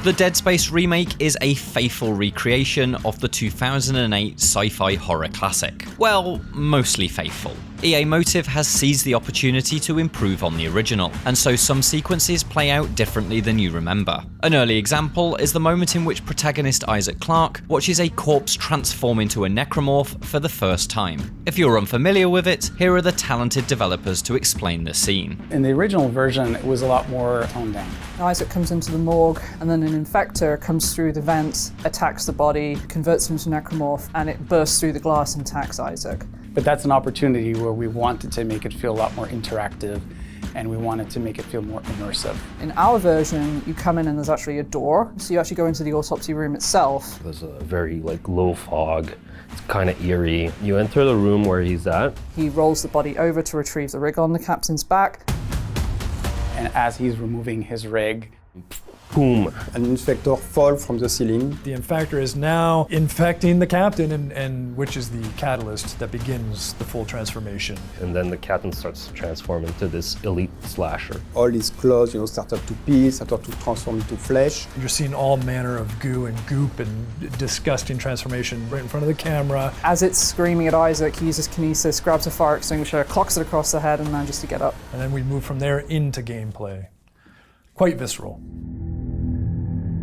The Dead Space remake is a faithful recreation of the 2008 sci-fi horror classic. Well, mostly faithful. EA Motive has seized the opportunity to improve on the original, and so some sequences play out differently than you remember. An early example is the moment in which protagonist Isaac Clarke watches a corpse transform into a necromorph for the first time. If you're unfamiliar with it, here are the talented developers to explain the scene. In the original version, it was a lot more toned down. Isaac comes into the morgue, and then an infector comes through the vent, attacks the body, converts him into necromorph, and it bursts through the glass and attacks Isaac. But that's an opportunity where we wanted to make it feel a lot more interactive, and we wanted to make it feel more immersive. In our version, you come in and there's actually a door, so you actually go into the autopsy room itself. There's a very low fog. It's kind of eerie. You enter the room where he's at. He rolls the body over to retrieve the rig on the captain's back. And as he's removing his rig, boom. An infector falls from the ceiling. The infector is now infecting the captain, and which is the catalyst that begins the full transformation. And then the captain starts to transform into this elite slasher. All his clothes, started to peel, started to transform into flesh. You're seeing all manner of goo and goop and disgusting transformation right in front of the camera. As it's screaming at Isaac, he uses kinesis, grabs a fire extinguisher, clocks it across the head, and manages to get up. And then we move from there into gameplay. Quite visceral.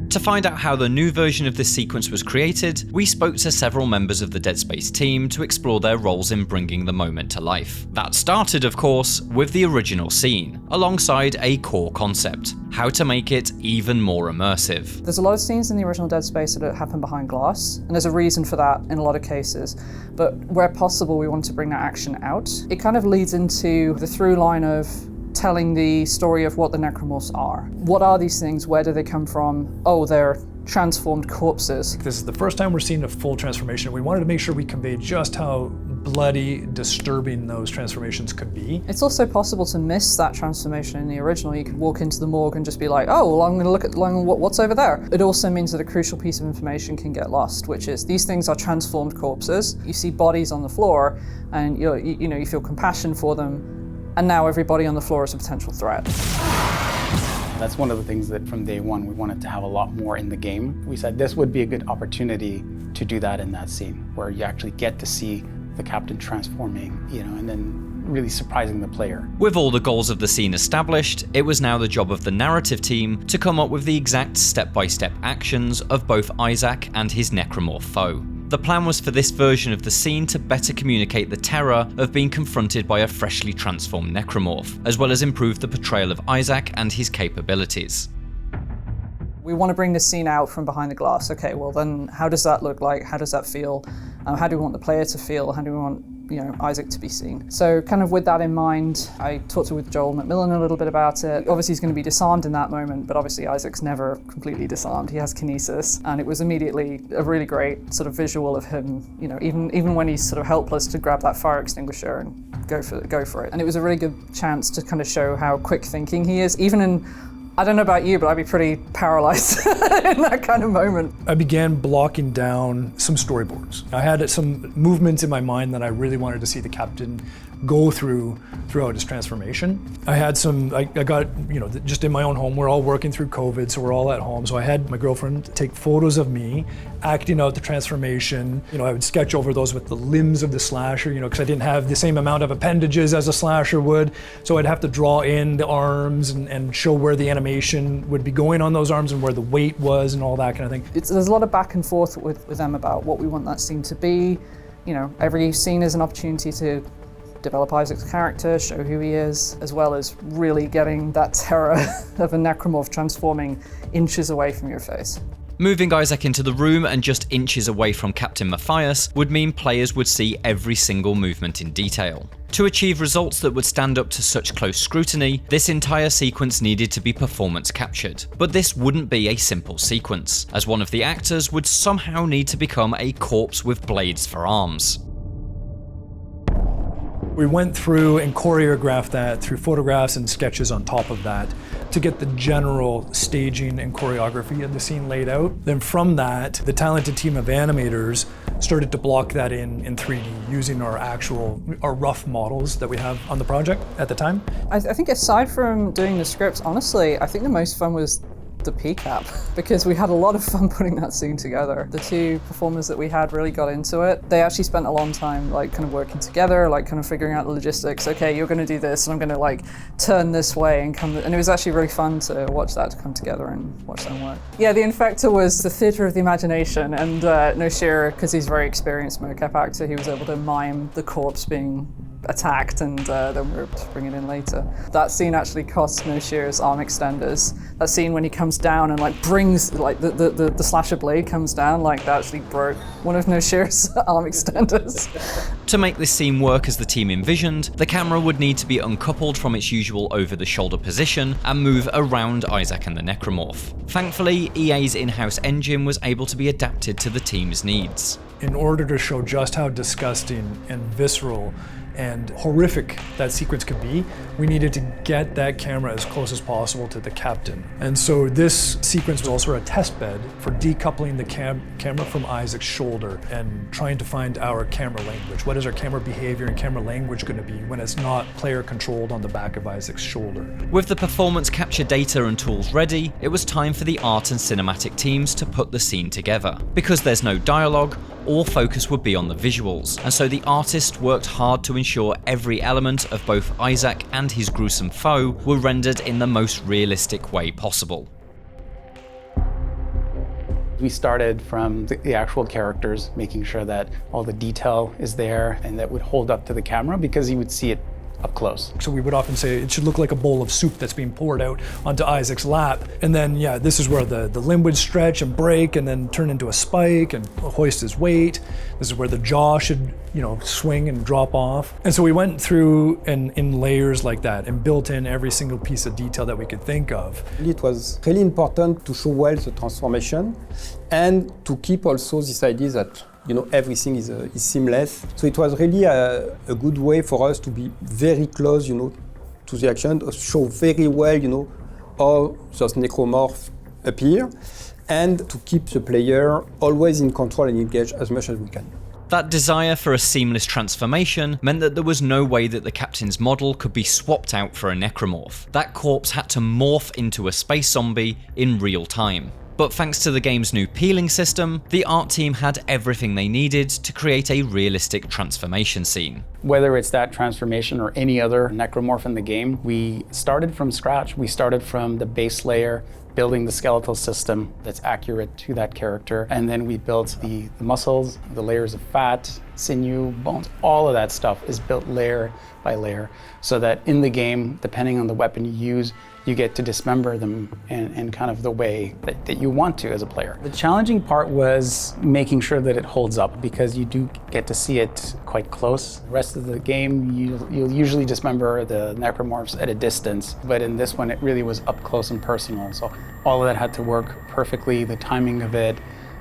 To find out how the new version of this sequence was created, we spoke to several members of the Dead Space team to explore their roles in bringing the moment to life. That started, of course, with the original scene, alongside a core concept: how to make it even more immersive. There's a lot of scenes in the original Dead Space that happen behind glass, and there's a reason for that in a lot of cases. But where possible, we want to bring that action out. It kind of leads into the through line of telling the story of what the necromorphs are. What are these things? Where do they come from? Oh, they're transformed corpses. This is the first time we're seeing a full transformation. We wanted to make sure we conveyed just how bloody, disturbing those transformations could be. It's also possible to miss that transformation in the original. You could walk into the morgue and just be like, oh, well, I'm going to look at what's over there. It also means that a crucial piece of information can get lost, which is these things are transformed corpses. You see bodies on the floor, and you feel compassion for them. And now everybody on the floor is a potential threat. that's one of the things that from day one we wanted to have a lot more in the game. We said this would be a good opportunity to do that in that scene, where you actually get to see the captain transforming, and then really surprising the player. With all the goals of the scene established, it was now the job of the narrative team to come up with the exact step-by-step actions of both Isaac and his necromorph foe. The plan was for this version of the scene to better communicate the terror of being confronted by a freshly transformed necromorph, as well as improve the portrayal of Isaac and his capabilities. We want to bring this scene out from behind the glass. Okay, well then how does that look like? How does that feel? How do we want the player to feel? How do we want Isaac to be seen? So kind of with that in mind, I talked with Joel McMillan a little bit about it. Obviously he's going to be disarmed in that moment, but obviously Isaac's never completely disarmed. He has kinesis, and it was immediately a really great sort of visual of him, even when he's sort of helpless, to grab that fire extinguisher and go for it. And it was a really good chance to kind of show how quick thinking he is, even in, I don't know about you, but I'd be pretty paralyzed in that kind of moment. I began blocking down some storyboards. I had some movements in my mind that I really wanted to see the captain go throughout his transformation. I had I got, just in my own home, we're all working through COVID, so we're all at home. So I had my girlfriend take photos of me acting out the transformation. I would sketch over those with the limbs of the slasher, because I didn't have the same amount of appendages as a slasher would. So I'd have to draw in the arms and show where the animation would be going on those arms and where the weight was and all that kind of thing. There's a lot of back and forth with them about what we want that scene to be. Every scene is an opportunity to develop Isaac's character, show who he is, as well as really getting that terror of a necromorph transforming inches away from your face. Moving Isaac into the room and just inches away from Captain Matthias would mean players would see every single movement in detail. To achieve results that would stand up to such close scrutiny, this entire sequence needed to be performance captured. But this wouldn't be a simple sequence, as one of the actors would somehow need to become a corpse with blades for arms. We went through and choreographed that through photographs and sketches on top of that to get the general staging and choreography of the scene laid out. Then from that, the talented team of animators started to block that in 3D using our rough models that we have on the project at the time. I think aside from doing the scripts, honestly, I think the most fun was the PCAP because we had a lot of fun putting that scene together. The two performers that we had really got into it. They actually spent a long time like kind of working together, like kind of figuring out the logistics. Okay, you're going to do this and I'm going to like turn this way and come. And it was actually really fun to watch that come together and watch them work. Yeah, the Infector was the theatre of the imagination, and Noshir, because he's a very experienced mocap actor, he was able to mime the corpse being attacked, and then we were able to bring it in later. That scene actually cost Noshir's arm extenders. That scene when he comes down and like brings like the slasher blade comes down, like that actually broke one of Noshir's arm extenders. To make this scene work as the team envisioned, the camera would need to be uncoupled from its usual over-the-shoulder position and move around Isaac and the Necromorph. Thankfully, EA's in-house engine was able to be adapted to the team's needs. In order to show just how disgusting and visceral and horrific that sequence could be, we needed to get that camera as close as possible to the captain. And so this sequence was also a test bed for decoupling the camera from Isaac's shoulder and trying to find our camera language. What is our camera behavior and camera language going to be when it's not player controlled on the back of Isaac's shoulder? With the performance capture data and tools ready, it was time for the art and cinematic teams to put the scene together. Because there's no dialogue, all focus would be on the visuals, and so the artist worked hard to ensure every element of both Isaac and his gruesome foe were rendered in the most realistic way possible. We started from the actual characters, making sure that all the detail is there and that would hold up to the camera because you would see it up close. So we would often say it should look like a bowl of soup that's being poured out onto Isaac's lap. And then, yeah, this is where the limb would stretch and break and then turn into a spike and hoist his weight. This is where the jaw should, swing and drop off. And so we went through in layers like that and built in every single piece of detail that we could think of. It was really important to show well the transformation and to keep also this idea that everything is seamless. So it was really a good way for us to be very close, to the action, to show very well, how those necromorphs appear, and to keep the player always in control and engaged as much as we can. That desire for a seamless transformation meant that there was no way that the captain's model could be swapped out for a necromorph. That corpse had to morph into a space zombie in real time. But thanks to the game's new peeling system, the art team had everything they needed to create a realistic transformation scene. Whether it's that transformation or any other necromorph in the game, we started from scratch. We started from the base layer, building the skeletal system that's accurate to that character. And then we built the muscles, the layers of fat, sinew, bones, all of that stuff is built layer by layer so that in the game, depending on the weapon you use, you get to dismember them in kind of the way that you want to as a player. The challenging part was making sure that it holds up because you do get to see it quite close. The rest of the game, you'll usually dismember the necromorphs at a distance, but in this one it really was up close and personal. So all of that had to work perfectly, the timing of it,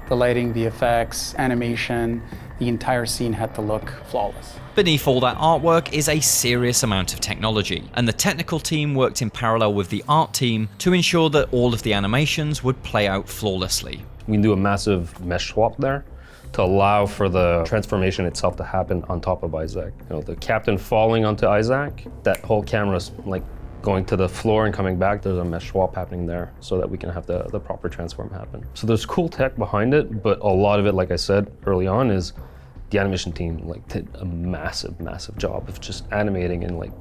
the lighting, the effects, animation, the entire scene had to look flawless. Beneath all that artwork is a serious amount of technology, and the technical team worked in parallel with the art team to ensure that all of the animations would play out flawlessly. We can do a massive mesh swap there to allow for the transformation itself to happen on top of Isaac. The captain falling onto Isaac, that whole camera's like going to the floor and coming back, there's a mesh swap happening there so that we can have the proper transform happen. So there's cool tech behind it, but a lot of it, like I said early on, is the animation team did a massive job of just animating and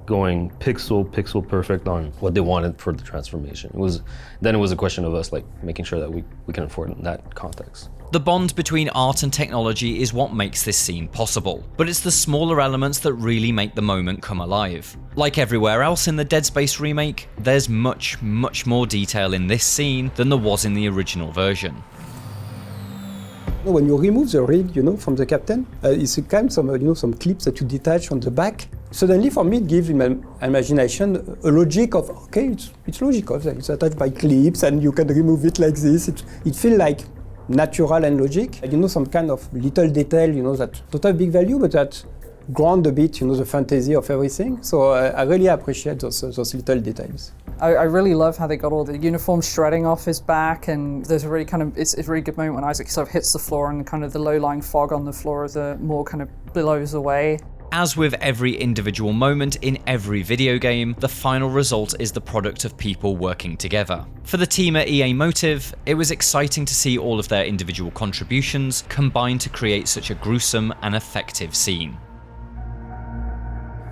going pixel perfect on what they wanted for the transformation. It was a question of us making sure that we can afford it in that context. The bond between art and technology is what makes this scene possible, but it's the smaller elements that really make the moment come alive. Like everywhere else in the Dead Space remake, there's much more detail in this scene than there was in the original version. When you remove the rig, from the captain, it's a kind of some clips that you detach on the back. Suddenly, for me, it gives in my imagination a logic of, okay, it's logical. It's attached by clips, and you can remove it like this. It feels like natural and logic. Some kind of little detail, that don't have big value, but that ground a bit, the fantasy of everything. So I really appreciate those little details. I really love how they got all the uniforms shredding off his back, and there's a really it's a really good moment when Isaac sort of hits the floor and kind of the low-lying fog on the floor of the moor kind of billows away. As with every individual moment in every video game, the final result is the product of people working together. For the team at EA Motive, it was exciting to see all of their individual contributions combine to create such a gruesome and effective scene.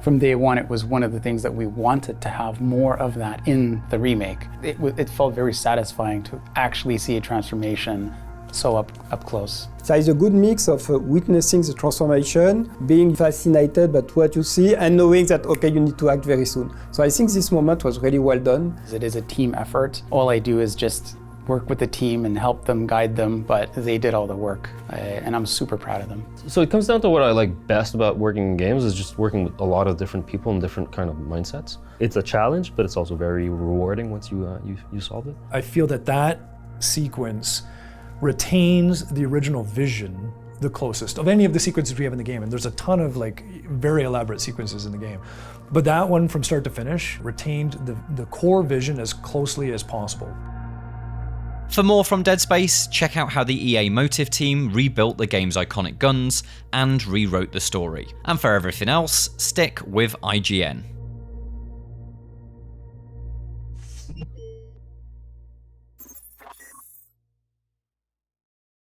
From day one, it was one of the things that we wanted to have more of that in the remake. It felt very satisfying to actually see a transformation so up close. There is a good mix of witnessing the transformation, being fascinated by what you see, and knowing that, okay, you need to act very soon. So I think this moment was really well done. It is a team effort. All I do is just work with the team and help them, guide them, but they did all the work, and I'm super proud of them. So it comes down to what I like best about working in games is just working with a lot of different people and different kind of mindsets. It's a challenge, but it's also very rewarding once you solve it. I feel that sequence retains the original vision the closest of any of the sequences we have in the game, and there's a ton of like very elaborate sequences in the game. But that one from start to finish retained the core vision as closely as possible. For more from Dead Space, check out how the EA Motive team rebuilt the game's iconic guns and rewrote the story. And for everything else, stick with IGN.